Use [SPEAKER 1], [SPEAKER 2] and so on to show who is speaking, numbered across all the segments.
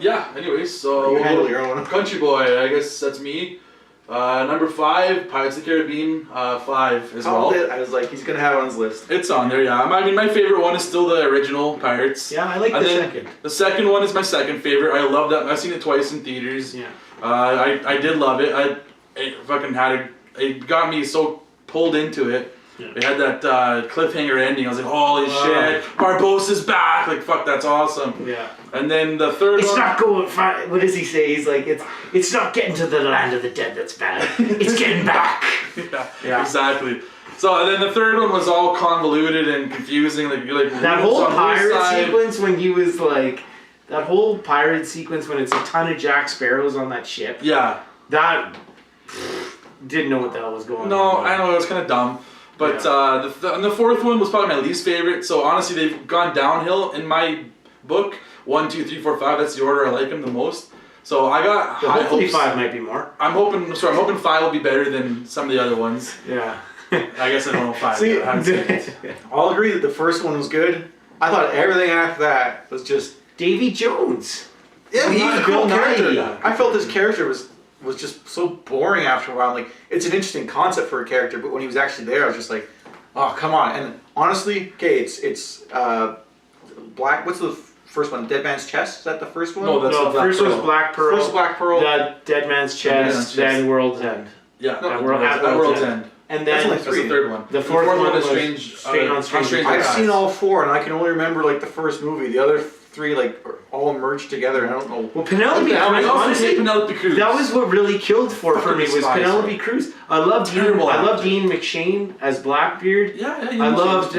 [SPEAKER 1] Yeah. Anyways, so
[SPEAKER 2] You handle your own.
[SPEAKER 1] Countryboy. I guess that's me. Number 5, Pirates of the Caribbean. 5 as well.
[SPEAKER 2] I was like, he's gonna have it on his list.
[SPEAKER 1] It's on there. Yeah. I mean, my favorite one is still the original Pirates.
[SPEAKER 3] Yeah, I like the second.
[SPEAKER 1] The second one is my second favorite. I love that. I've seen it twice in theaters.
[SPEAKER 3] Yeah.
[SPEAKER 1] I did love it. It got me so pulled into it. Yeah. It had that cliffhanger ending. I was like, holy shit, Barbossa's back! Like, fuck, that's awesome.
[SPEAKER 3] Yeah.
[SPEAKER 1] And then the third
[SPEAKER 3] it's
[SPEAKER 1] one...
[SPEAKER 3] not going far. What does he say? He's like, it's not getting to the land of the dead that's bad. It's getting back.
[SPEAKER 1] Yeah, exactly. So, and then the third one was all convoluted and confusing. Like
[SPEAKER 3] that whole pirate sequence when he was like... That whole pirate sequence when it's a ton of Jack Sparrows on that ship.
[SPEAKER 1] Yeah.
[SPEAKER 3] That... Didn't know what the hell was going on.
[SPEAKER 1] No, I know, it was kind of dumb. But and the fourth one was probably my least favorite. So honestly, they've gone downhill in my book. 1, 2, 3, 4, 5. That's the order I like them the most. So I got high
[SPEAKER 3] hopefully
[SPEAKER 1] hopes.
[SPEAKER 3] 5 might be more.
[SPEAKER 1] I'm hoping 5 will be better than some of the other ones.
[SPEAKER 3] Yeah.
[SPEAKER 1] I guess I don't know 5.
[SPEAKER 2] See,
[SPEAKER 1] I haven't seen it.
[SPEAKER 2] I'll agree that the first one was good. I thought everything after that was just
[SPEAKER 3] Davy Jones.
[SPEAKER 2] Yeah, he's a cool character.
[SPEAKER 1] Yeah.
[SPEAKER 2] I felt this character was just so boring after a while. Like, it's an interesting concept for a character, but when he was actually there, I was just like, oh, come on. And honestly, okay, it's Black. What's the first one? Dead Man's Chest? Is that the first one?
[SPEAKER 1] No, that's
[SPEAKER 3] the first was Black Pearl.
[SPEAKER 2] First Black Pearl.
[SPEAKER 3] The Dead Man's Chest. Then World's End.
[SPEAKER 1] Yeah,
[SPEAKER 3] World's End. And then
[SPEAKER 1] that's the third one.
[SPEAKER 3] The fourth one
[SPEAKER 1] is
[SPEAKER 3] Strange on Strange.
[SPEAKER 2] I've seen all 4, and I can only remember like the first movie. The other 3 like are all merged together. And I don't know.
[SPEAKER 3] Well, Penelope Cruz. Honestly,
[SPEAKER 1] Penelope Cruz.
[SPEAKER 3] That was what really killed for me was Penelope Cruz. I loved Ian McShane as Blackbeard.
[SPEAKER 1] Yeah.
[SPEAKER 3] I loved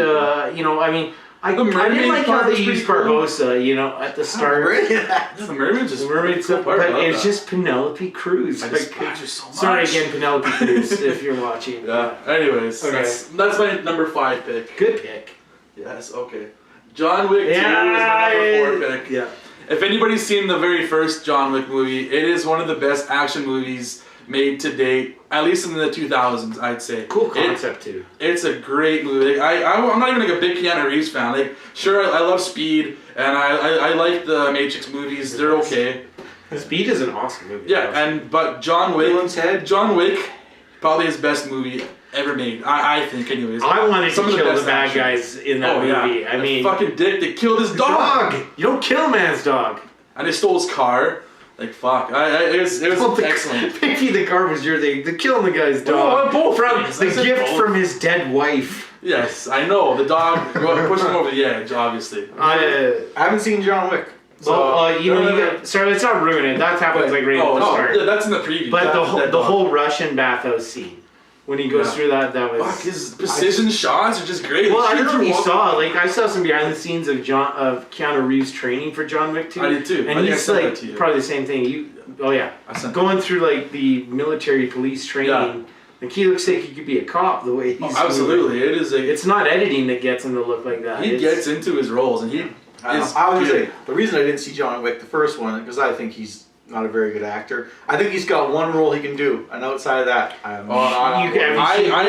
[SPEAKER 3] I didn't like how they used Barbossa, at the start.
[SPEAKER 1] The mermaid's cool part.
[SPEAKER 3] But it's just Penelope Cruz.
[SPEAKER 1] I just picture her so much.
[SPEAKER 3] Sorry again, Penelope Cruz, if you're watching.
[SPEAKER 1] Yeah. Anyways, that's my number 5 pick.
[SPEAKER 3] Good pick.
[SPEAKER 1] Yes. Okay. John Wick 2 is my number 4 pick.
[SPEAKER 3] Yeah.
[SPEAKER 1] If anybody's seen the very first John Wick movie, it is one of the best action movies made to date, at least in the 2000s, I'd say.
[SPEAKER 3] Cool concept too.
[SPEAKER 1] It's a great movie. I'm not even like a big Keanu Reeves fan. Like, sure, I love Speed, and I like the Matrix movies. They're okay.
[SPEAKER 3] Speed is an awesome movie.
[SPEAKER 1] Yeah, but John Wick, probably his best movie ever made. I think, anyways.
[SPEAKER 3] I wanted to kill the bad guys in that movie.
[SPEAKER 1] Yeah. I mean, fucking dick. They killed his dog.
[SPEAKER 3] You don't kill a man's dog.
[SPEAKER 1] And they stole his car. Like, fuck. It was excellent.
[SPEAKER 3] Maybe the car was your thing. The killing the guy's dog.
[SPEAKER 1] Both
[SPEAKER 3] the gift from his dead wife.
[SPEAKER 1] Yes, I know. The dog pushed him over the edge, obviously.
[SPEAKER 2] I haven't seen John Wick.
[SPEAKER 3] So, sorry, let's not ruin it. That happens like right at the start.
[SPEAKER 1] Yeah, that's in the preview.
[SPEAKER 3] But the whole Russian bathhouse scene. When he goes through that was...
[SPEAKER 1] Fuck, his precision shots are just great.
[SPEAKER 3] Well, I don't know if you saw, I saw some behind the scenes of Keanu Reeves training for John Wick 2.
[SPEAKER 1] I did too.
[SPEAKER 3] And he's probably the same thing. Going through the military police training. Like, he looks like he could be a cop the way he's...
[SPEAKER 1] absolutely. It is
[SPEAKER 3] it's not editing that gets him to look like that.
[SPEAKER 1] He gets into his roles, and he
[SPEAKER 2] I was going to say, the reason I didn't see John Wick, the first one, because I think he's not a very good actor. I think he's got one role he can do, and outside of that, I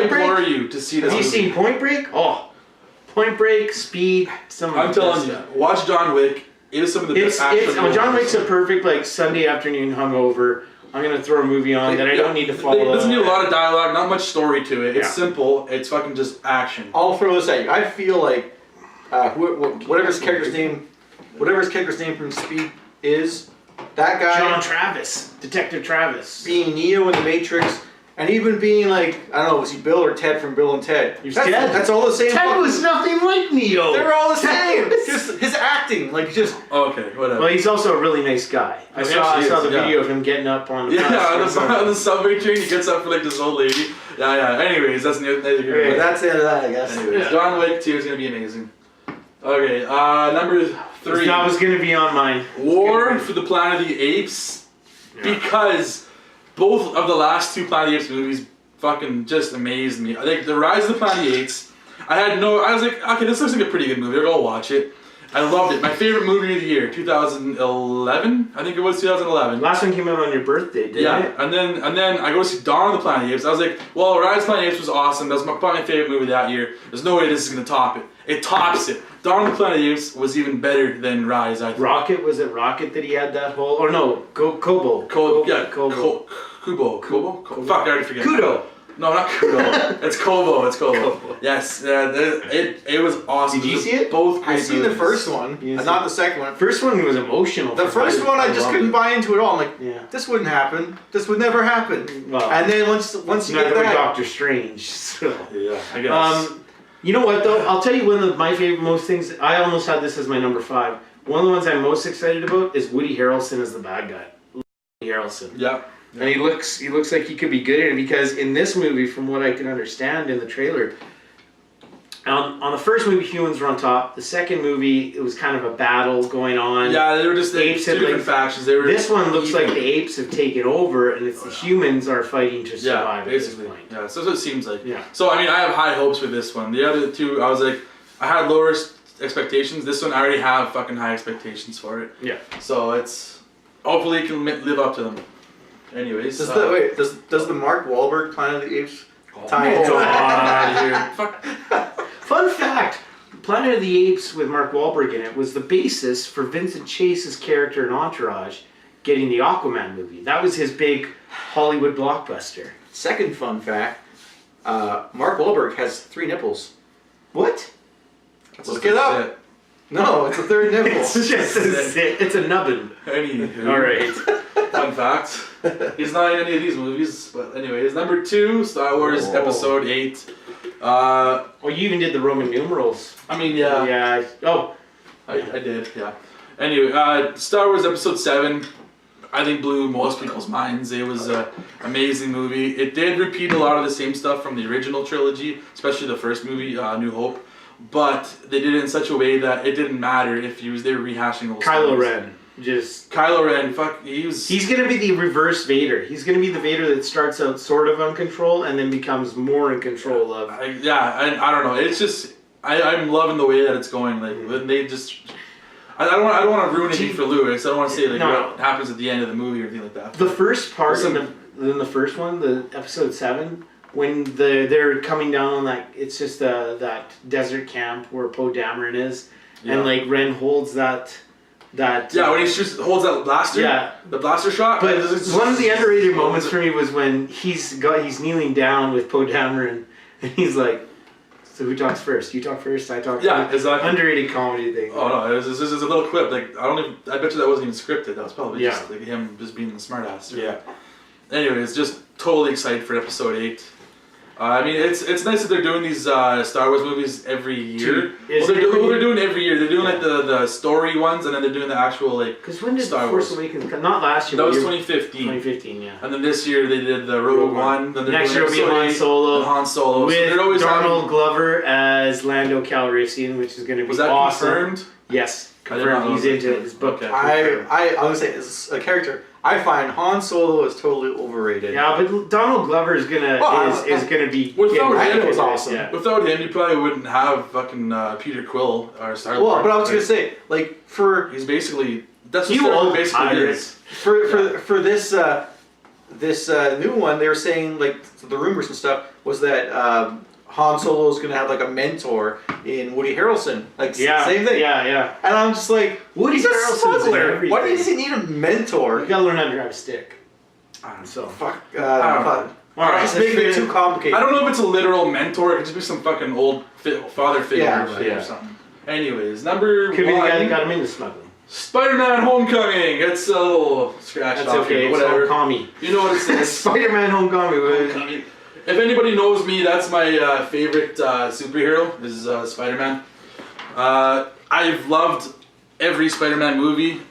[SPEAKER 1] implore you to see this.
[SPEAKER 3] Have you seen Point Break? Oh, Point Break, Speed,
[SPEAKER 1] I'm telling you, watch John Wick. It is some of the best action movies.
[SPEAKER 3] John Wick's a perfect Sunday afternoon hungover. I'm gonna throw a movie on that I don't need to follow.
[SPEAKER 1] It doesn't need a lot of dialogue, not much story to it. It's simple. It's fucking just action.
[SPEAKER 2] I'll throw this at you. I feel like whatever his character's name from Speed is, that guy,
[SPEAKER 3] John Travis, Detective Travis,
[SPEAKER 2] being Neo in the Matrix, and even being I don't know, was he Bill or Ted from Bill and Ted? That's all the same.
[SPEAKER 3] Ted was nothing like Neo.
[SPEAKER 2] They're all the same. Just his acting,
[SPEAKER 1] okay, whatever.
[SPEAKER 3] Well, he's also a really nice guy. I saw the video of him getting up on the bus
[SPEAKER 1] on the subway train. He gets up for this old lady. Yeah. Anyways, that's neither here.
[SPEAKER 2] Okay, that's the end of that, I guess.
[SPEAKER 1] Anyways, John Wick 2 is gonna be amazing. Okay, number 3.
[SPEAKER 3] That was gonna be on mine.
[SPEAKER 1] War for the Planet of the Apes, because both of the last 2 Planet of the Apes movies fucking just amazed me. I think The Rise of the Planet of the Apes, I was like, okay, this looks like a pretty good movie. I'll go watch it. I loved it. My favorite movie of the year, 2011. I think it was 2011.
[SPEAKER 3] Last one came out on your birthday, didn't it?
[SPEAKER 1] Yeah, and then I go to see Dawn of the Planet of the Apes. I was like, well, Rise of the Planet of the Apes was awesome. That was probably my favorite movie that year. There's no way this is gonna top it. It tops it. Dawn of the Planet of the Apes was even better than Rise, I think.
[SPEAKER 3] Rocket, was it Rocket that he had that whole? Or no, Kobo.
[SPEAKER 1] Kubo. Fuck, I already forget.
[SPEAKER 3] Kudo.
[SPEAKER 1] No, not Kudo. It's Kobo. Yes, it was awesome.
[SPEAKER 3] Did you see it?
[SPEAKER 2] Both. I've seen the first one, not the second one.
[SPEAKER 3] First one was emotional.
[SPEAKER 2] The first one I just couldn't buy into it all. I'm like, this wouldn't happen. This would never happen. Well, and then once you get that,
[SPEAKER 3] Doctor Strange. So.
[SPEAKER 1] Yeah, I guess.
[SPEAKER 3] You know what though? I'll tell you one of my favorite most things. I almost had this as my number 5. One of the ones I'm most excited about is Woody Harrelson as the bad guy. Woody Harrelson.
[SPEAKER 1] Yeah.
[SPEAKER 3] And he looks like he could be good in it, because in this movie, from what I can understand in the trailer, on the first movie, humans were on top. The second movie, it was kind of a battle going on.
[SPEAKER 1] Yeah, they were just apes two different factions.
[SPEAKER 3] This one looks like the apes have taken over, and it's the humans are fighting to survive.
[SPEAKER 1] Yeah, basically. Yeah, so it seems like.
[SPEAKER 3] Yeah.
[SPEAKER 1] So I mean, I have high hopes for this one. The other two, I was like, I had lower expectations. This one, I already have fucking high expectations for it.
[SPEAKER 3] Yeah.
[SPEAKER 1] So it's hopefully it can live up to them. Anyways,
[SPEAKER 2] does the Mark Wahlberg Planet of the Apes tie into
[SPEAKER 3] Fun fact: Planet of the Apes with Mark Wahlberg in it was the basis for Vincent Chase's character in Entourage getting the Aquaman movie. That was his big Hollywood blockbuster.
[SPEAKER 2] Second fun fact: Mark Wahlberg has 3 nipples.
[SPEAKER 3] What?
[SPEAKER 2] Look it up. No, it's a third nipple.
[SPEAKER 3] It's a nubbin.
[SPEAKER 1] Anywho.
[SPEAKER 3] All right.
[SPEAKER 1] Fun fact. He's not in any of these movies, but anyways, number 2, Star Wars Episode 8.
[SPEAKER 3] Well, you even did the Roman numerals.
[SPEAKER 1] I mean, yeah.
[SPEAKER 3] Yeah. Oh.
[SPEAKER 1] I did, yeah. Anyway, Star Wars Episode 7, I think blew most people's minds. It was an amazing movie. It did repeat a lot of the same stuff from the original trilogy, especially the first movie, New Hope. But they did it in such a way that it didn't matter if they were rehashing those
[SPEAKER 3] Kylo Ren.
[SPEAKER 1] Kylo Ren, he's
[SPEAKER 3] gonna be the reverse Vader. He's gonna be the Vader that starts out sort of uncontrolled and then becomes more in control of.
[SPEAKER 1] I don't know. It's just I'm loving the way that it's going. Like when they just, I don't want to ruin anything for Lewis. I don't want to say what happens at the end of the movie or anything like that.
[SPEAKER 3] The first part in the first one, the episode 7, when they're coming down on that, it's just that desert camp where Poe Dameron is, and like Ren holds that.
[SPEAKER 1] When he just holds that blaster, the blaster shot.
[SPEAKER 3] But one of the underrated moments for me was when he's kneeling down with Poe Dameron, and he's like, "So who talks first? You talk first. I talk."
[SPEAKER 1] Yeah, exactly.
[SPEAKER 3] Underrated comedy thing.
[SPEAKER 1] Oh no, it was just a little clip. Like I bet you that wasn't even scripted. That was probably just like him just being the smartass.
[SPEAKER 3] Yeah.
[SPEAKER 1] Anyways, just totally excited for Episode 8. I mean, it's nice that they're doing these Star Wars movies every year. They're doing every year. They're doing like the story ones, and then they're doing the actual like.
[SPEAKER 3] Because when did
[SPEAKER 1] Star
[SPEAKER 3] Force
[SPEAKER 1] Wars
[SPEAKER 3] Awakens come? Not last year.
[SPEAKER 1] That was 2015.
[SPEAKER 3] 2015, yeah.
[SPEAKER 1] And then this year they did the Rogue One. Then
[SPEAKER 3] next year will be Han Solo.
[SPEAKER 1] Han Solo.
[SPEAKER 3] With
[SPEAKER 1] so
[SPEAKER 3] Donald Glover as Lando Calrissian, which is going to be awesome.
[SPEAKER 1] Was that confirmed?
[SPEAKER 3] Yes, confirmed. He's into his book.
[SPEAKER 1] Okay.
[SPEAKER 2] I would say as a character, I find Han Solo is totally overrated.
[SPEAKER 3] Yeah, but Donald Glover is gonna be.
[SPEAKER 2] Without him, it was awesome.
[SPEAKER 1] Yeah. Without him, you probably wouldn't have fucking Peter Quill or Star Lord.
[SPEAKER 2] Well, but I was gonna say, like
[SPEAKER 1] he's basically that's what Star Wars basically is.
[SPEAKER 2] For this new one, they were saying like the rumors and stuff was that Han Solo is gonna have like a mentor in Woody Harrelson, like same thing.
[SPEAKER 3] Yeah.
[SPEAKER 2] And I'm just like,
[SPEAKER 3] Woody's a smuggler.
[SPEAKER 2] Why does he need a mentor?
[SPEAKER 3] You gotta learn how to drive a stick.
[SPEAKER 1] So
[SPEAKER 2] fuck.
[SPEAKER 1] I don't know.
[SPEAKER 2] Alright, just making it too complicated.
[SPEAKER 1] I don't know if it's a literal mentor. It could just be some fucking old father figure or something. Anyways, number 1.
[SPEAKER 3] Could be the guy that got him into smuggling.
[SPEAKER 1] Spider-Man: Homecoming. It's a little scratched off.
[SPEAKER 3] Okay.
[SPEAKER 1] Whatever.
[SPEAKER 3] It's Homecoming.
[SPEAKER 1] You know what it says.
[SPEAKER 3] Spider-Man: Homecoming.
[SPEAKER 1] If anybody knows me, that's my favorite superhero is Spider-Man. I've loved every Spider-Man movie.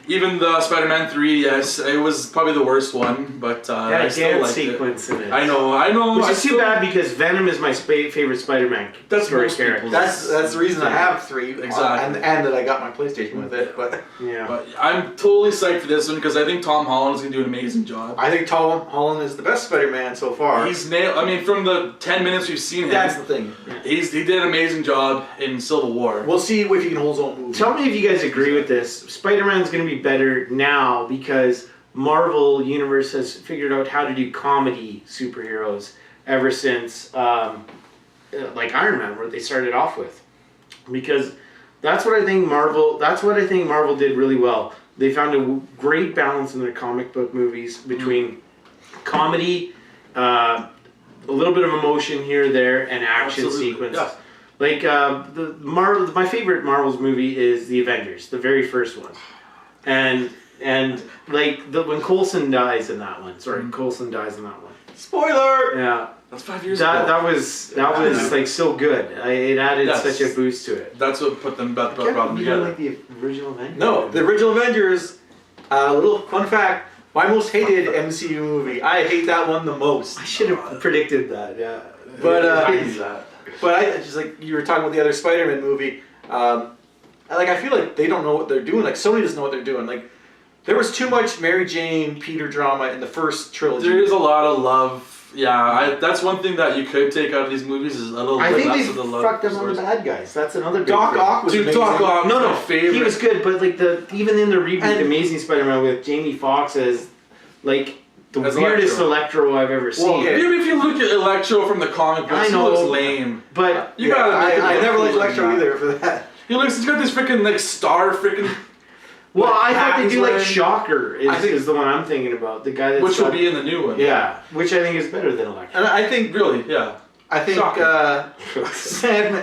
[SPEAKER 1] Even the Spider-Man 3, yes, it was probably the worst one, but I still liked
[SPEAKER 3] sequence in it.
[SPEAKER 1] I know.
[SPEAKER 3] Which is too bad because Venom is my favorite Spider-Man.
[SPEAKER 1] That's
[SPEAKER 3] story
[SPEAKER 1] most
[SPEAKER 3] character.
[SPEAKER 2] That's the reason I have 3.
[SPEAKER 1] Exactly.
[SPEAKER 2] And that I got my PlayStation with it. But
[SPEAKER 1] I'm totally psyched for this one because I think Tom Holland is going to do an amazing job.
[SPEAKER 2] I think Tom Holland is the best Spider-Man so far.
[SPEAKER 1] He's nailed. I mean, from the 10 minutes we've seen him.
[SPEAKER 2] That's the thing.
[SPEAKER 1] He did an amazing job in Civil War.
[SPEAKER 2] We'll see if he can hold his own movie.
[SPEAKER 3] Tell me if you guys agree with this. Spider-Man's going to be better now because Marvel Universe has figured out how to do comedy superheroes ever since like Iron Man, where they started off with. because that's what I think Marvel did really well. They found a great balance in their comic book movies between comedy, a little bit of emotion here or there, and action sequence.
[SPEAKER 1] Yeah.
[SPEAKER 3] Like my favorite Marvel's movie is The Avengers, the very first one, and like when Coulson dies in that one. Coulson dies in that one.
[SPEAKER 2] Spoiler.
[SPEAKER 3] Yeah.
[SPEAKER 1] That's 5 years ago.
[SPEAKER 3] That was like so good. It added such a boost to it.
[SPEAKER 1] That's what put them brought them
[SPEAKER 3] You don't
[SPEAKER 1] together.
[SPEAKER 3] like the original Avengers?
[SPEAKER 2] No, the original Avengers. Little fun fact: my most hated MCU movie. I hate that one the most.
[SPEAKER 3] I should have predicted that. Yeah.
[SPEAKER 2] But
[SPEAKER 3] That.
[SPEAKER 2] I just like you were talking about the other Spider-Man movie. I feel like they don't know what they're doing. Like Sony doesn't know what they're doing. Like there was too much Mary Jane Peter drama in the first trilogy.
[SPEAKER 1] There is a lot of love. Yeah, that's one thing that you could take out of these movies is a little
[SPEAKER 3] I
[SPEAKER 1] bit
[SPEAKER 3] think
[SPEAKER 1] less
[SPEAKER 3] they
[SPEAKER 1] of the love.
[SPEAKER 3] fucked up on the bad guys. That's another big
[SPEAKER 2] Doc
[SPEAKER 3] thing.
[SPEAKER 2] Ock was amazing.
[SPEAKER 1] Doc Ock was
[SPEAKER 3] No,
[SPEAKER 1] my favorite.
[SPEAKER 3] he was good, but like even in the reboot,
[SPEAKER 2] And-
[SPEAKER 3] The Amazing Spider-Man with Jamie Foxx as like the
[SPEAKER 1] As
[SPEAKER 3] weirdest Electro I've ever seen.
[SPEAKER 2] Well, okay.
[SPEAKER 1] Maybe if you look at Electro from the comic books,
[SPEAKER 3] I
[SPEAKER 1] he
[SPEAKER 3] know.
[SPEAKER 1] looks lame.
[SPEAKER 3] But
[SPEAKER 1] You gotta make it
[SPEAKER 2] I
[SPEAKER 1] look
[SPEAKER 2] never liked
[SPEAKER 1] cooler
[SPEAKER 2] Electro
[SPEAKER 1] than that.
[SPEAKER 2] either for that.
[SPEAKER 1] He's got this freaking like star freaking,
[SPEAKER 3] well, I thought they
[SPEAKER 1] Pattin's
[SPEAKER 3] do like
[SPEAKER 1] wearing-
[SPEAKER 3] Shocker
[SPEAKER 1] I think-
[SPEAKER 3] is the one I'm thinking about. The guy that's
[SPEAKER 1] which will
[SPEAKER 3] got-
[SPEAKER 1] be in the new one.
[SPEAKER 3] yeah, which I think is better than Electro.
[SPEAKER 2] And I think
[SPEAKER 1] Really, yeah.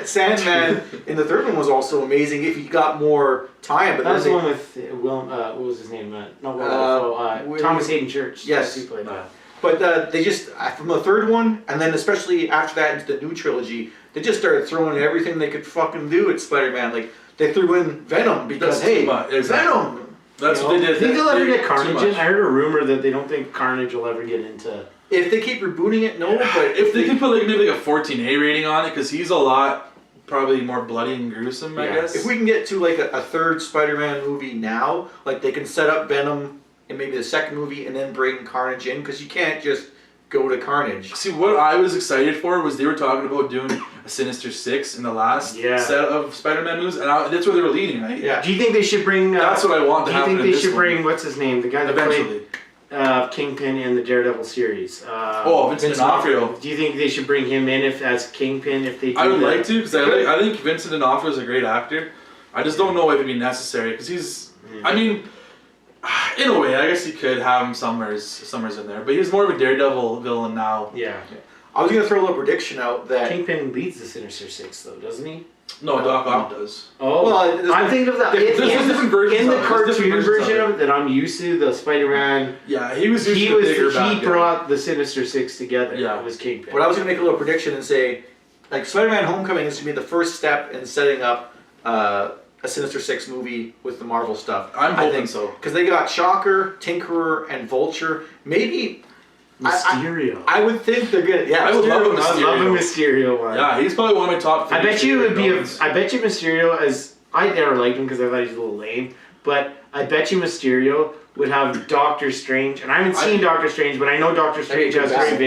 [SPEAKER 2] Sandman in the third one was also amazing if you got more time. But
[SPEAKER 3] That was the
[SPEAKER 2] then
[SPEAKER 3] one with what was his name? Not
[SPEAKER 2] William-
[SPEAKER 3] Thomas Hayden Church.
[SPEAKER 2] Yes.
[SPEAKER 3] He played that.
[SPEAKER 2] But they just from the third one, and then especially after that into the new trilogy, they just started throwing everything they could fucking do at Spider-Man. Like they threw in Venom because
[SPEAKER 1] That's too
[SPEAKER 2] hey,
[SPEAKER 1] much. Exactly.
[SPEAKER 2] Venom.
[SPEAKER 1] That's
[SPEAKER 3] You
[SPEAKER 1] what
[SPEAKER 3] know,
[SPEAKER 1] they did.
[SPEAKER 3] Think they'll ever
[SPEAKER 1] They-
[SPEAKER 3] get
[SPEAKER 1] too
[SPEAKER 3] Carnage
[SPEAKER 1] much.
[SPEAKER 3] in? I heard a rumor that they don't think Carnage will ever get into.
[SPEAKER 2] If they keep rebooting it, no. But
[SPEAKER 1] If they can put like maybe like a 14A rating on it, because he's a lot probably more bloody and gruesome, I
[SPEAKER 3] Yeah.
[SPEAKER 1] guess.
[SPEAKER 2] if we can get to like a third Spider-Man movie now, like they can set up Venom in maybe the second movie and then bring Carnage in because you can't just go to Carnage.
[SPEAKER 1] See, what I was excited for was they were talking about doing a Sinister Six in the last set of Spider-Man movies, and that's where they were leading, right?
[SPEAKER 2] Yeah.
[SPEAKER 3] Do you think they should bring?
[SPEAKER 1] That's what I want to
[SPEAKER 3] Do you
[SPEAKER 1] happen
[SPEAKER 3] think
[SPEAKER 1] in
[SPEAKER 3] they
[SPEAKER 1] this
[SPEAKER 3] should
[SPEAKER 1] one.
[SPEAKER 3] bring what's his name? The guy that
[SPEAKER 1] Eventually.
[SPEAKER 3] played Kingpin in the Daredevil series.
[SPEAKER 1] Vincent D'Onofrio.
[SPEAKER 3] Do you think they should bring him in as Kingpin if they do
[SPEAKER 1] I would
[SPEAKER 3] that?
[SPEAKER 1] like to, because I think Vincent D'Onofrio is a great actor. I just don't know if it'd be necessary, because he's, I mean, in a way, I guess you could have him somewheres in there, but he's more of a Daredevil villain now.
[SPEAKER 3] Yeah.
[SPEAKER 2] I was gonna throw a little prediction out that
[SPEAKER 3] Kingpin leads the Sinister Six, though, doesn't he?
[SPEAKER 1] No, Doc Ock does.
[SPEAKER 3] Oh,
[SPEAKER 2] Well, there's
[SPEAKER 3] I'm thinking of that.
[SPEAKER 1] there's different versions
[SPEAKER 3] in the
[SPEAKER 1] of it. There's different
[SPEAKER 3] cartoon
[SPEAKER 1] versions
[SPEAKER 3] version
[SPEAKER 1] of
[SPEAKER 3] of it that I'm used to, the Spider-Man.
[SPEAKER 1] Yeah, he was usually the bigger bad
[SPEAKER 3] he
[SPEAKER 1] guy.
[SPEAKER 3] brought the Sinister Six together.
[SPEAKER 1] Yeah.
[SPEAKER 3] It was Kingpin.
[SPEAKER 2] But I was gonna make a little prediction and say, like Spider-Man: Homecoming is gonna be the first step in setting up a Sinister Six movie with the Marvel stuff.
[SPEAKER 1] I'm
[SPEAKER 2] I
[SPEAKER 1] hoping
[SPEAKER 2] think
[SPEAKER 1] so.
[SPEAKER 2] because they got Shocker, Tinkerer, and Vulture. Maybe
[SPEAKER 3] Mysterio.
[SPEAKER 2] I would think they're gonna. Yeah,
[SPEAKER 1] I would love a
[SPEAKER 3] I love a
[SPEAKER 1] Mysterio.
[SPEAKER 3] Mysterio one.
[SPEAKER 1] Yeah, he's probably one of my top three.
[SPEAKER 3] I bet you it would be
[SPEAKER 1] villains.
[SPEAKER 3] I bet you Mysterio as I never liked him because I thought he was a little lame, but I bet you Mysterio would have Doctor Strange, and I haven't seen Doctor Strange, but I know Doctor Strange has great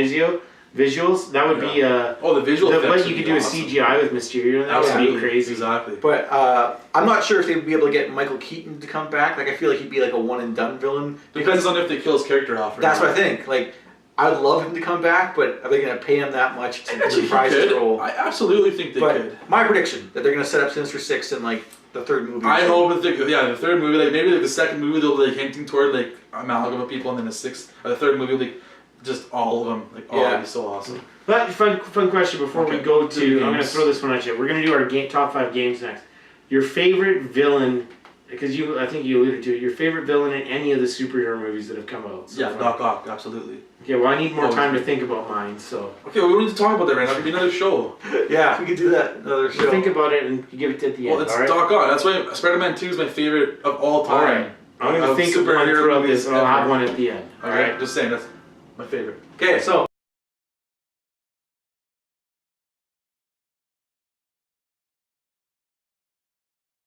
[SPEAKER 3] visuals. That would be
[SPEAKER 1] the visual effects
[SPEAKER 3] what
[SPEAKER 1] would
[SPEAKER 3] you
[SPEAKER 1] be
[SPEAKER 3] could do
[SPEAKER 1] awesome.
[SPEAKER 3] with CGI with Mysterio. That would
[SPEAKER 1] Absolutely,
[SPEAKER 3] be crazy.
[SPEAKER 1] Exactly.
[SPEAKER 2] But I'm not sure if they'd be able to get Michael Keaton to come back. Like I feel like he'd be like a one and done villain.
[SPEAKER 1] Depends on if they kill his character off. Or
[SPEAKER 2] That's
[SPEAKER 1] not.
[SPEAKER 2] what I think. Like I'd love him to come back, but are they gonna pay him that much to
[SPEAKER 1] Actually,
[SPEAKER 2] reprise
[SPEAKER 1] he
[SPEAKER 2] his
[SPEAKER 1] could.
[SPEAKER 2] role?
[SPEAKER 1] I absolutely think they
[SPEAKER 2] But
[SPEAKER 1] could.
[SPEAKER 2] my prediction that they're gonna set up Sinister Six in like the third movie.
[SPEAKER 1] I hope that the third movie, like maybe like the second movie, they'll be like hinting toward like amalgam of people, and then the sixth or the third movie, will be just all of them. Like, that'd be so awesome.
[SPEAKER 3] But fun question before we
[SPEAKER 1] Okay.
[SPEAKER 3] go to. I'm gonna
[SPEAKER 1] Games.
[SPEAKER 3] throw this one at you. We're gonna do our top 5 games next. Your favorite villain, because I think you alluded to it. Your favorite villain in any of the superhero movies that have come out. So far.
[SPEAKER 1] Doc Ock, absolutely.
[SPEAKER 3] Okay, well I need more time to think about mine, so
[SPEAKER 1] Okay, well, we don't need to talk about that right now. It'll be another show.
[SPEAKER 2] Yeah, we could do that another show.
[SPEAKER 3] think about it and give it at the end.
[SPEAKER 1] Well, it's
[SPEAKER 3] all right?
[SPEAKER 1] Doc Ock. That's why Spider-Man 2 is my favorite of all time.
[SPEAKER 3] All right. I'm gonna
[SPEAKER 1] Of
[SPEAKER 3] think of one
[SPEAKER 1] superhero
[SPEAKER 3] throughout
[SPEAKER 1] movies
[SPEAKER 3] this, and I'll have
[SPEAKER 1] ever.
[SPEAKER 3] one at the end.
[SPEAKER 1] All right, just saying that's my favorite.
[SPEAKER 2] Okay, so